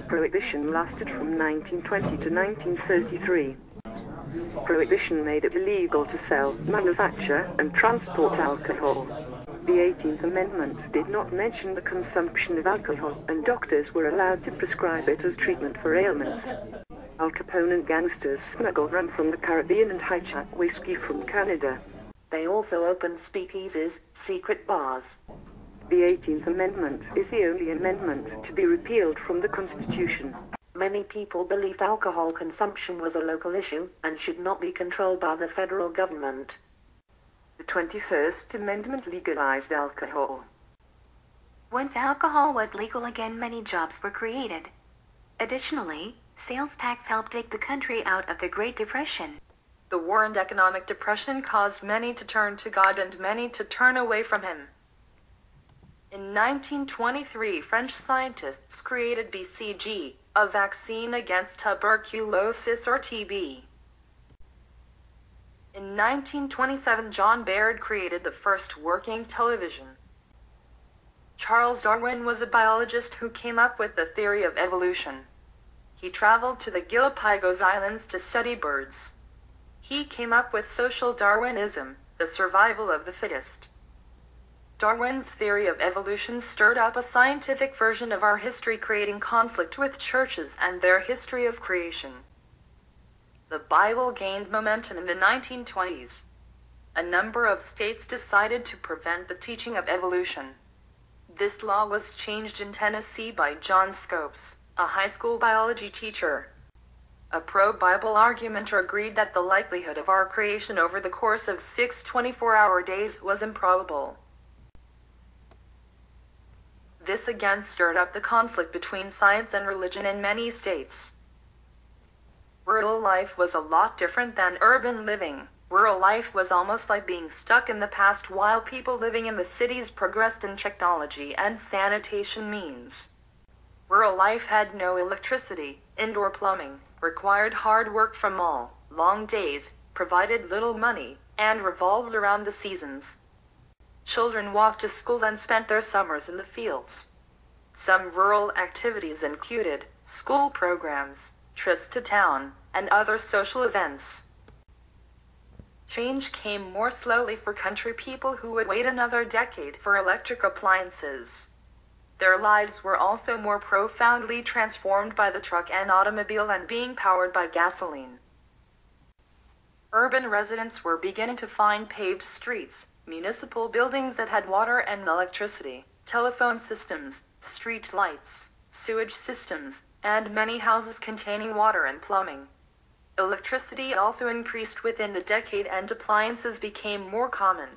Prohibition lasted from 1920 to 1933. Prohibition made it illegal to sell, manufacture, and transport alcohol. The 18th Amendment did not mention the consumption of alcohol, and doctors were allowed to prescribe it as treatment for ailments. Al Capone and gangsters smuggled rum from the Caribbean and hijacked whiskey from Canada. They also opened speakeasies, secret bars. The 18th Amendment is the only amendment to be repealed from the Constitution. Many people believed alcohol consumption was a local issue and should not be controlled by the federal government. The 21st Amendment legalized alcohol. Once alcohol was legal again, many jobs were created. Additionally, sales tax helped take the country out of the Great Depression. The war and economic depression caused many to turn to God and many to turn away from Him. In 1923, French scientists created BCG, a vaccine against tuberculosis or TB. In 1927, John Baird created the first working television. Charles Darwin was a biologist who came up with the theory of evolution. He traveled to the Galapagos Islands to study birds. He came up with social Darwinism, the survival of the fittest. Darwin's theory of evolution stirred up a scientific version of our history, creating conflict with churches and their history of creation. The Bible gained momentum in the 1920s. A number of states decided to prevent the teaching of evolution. This law was changed in Tennessee by John Scopes, a high school biology teacher. A pro-Bible argumenter agreed that the likelihood of our creation over the course of 6 24-hour days was improbable. This again stirred up the conflict between science and religion in many states. Rural life was a lot different than urban living. Rural life was almost like being stuck in the past while people living in the cities progressed in technology and sanitation means. Rural life had no electricity, indoor plumbing, required hard work from all, long days, provided little money, and revolved around the seasons. Children walked to school and spent their summers in the fields. Some rural activities included school programs, trips to town, and other social events. Change came more slowly for country people who would wait another decade for electric appliances. Their lives were also more profoundly transformed by the truck and automobile and being powered by gasoline. Urban residents were beginning to find paved streets, municipal buildings that had water and electricity, telephone systems, street lights, sewage systems, and many houses containing water and plumbing. Electricity also increased within the decade and appliances became more common.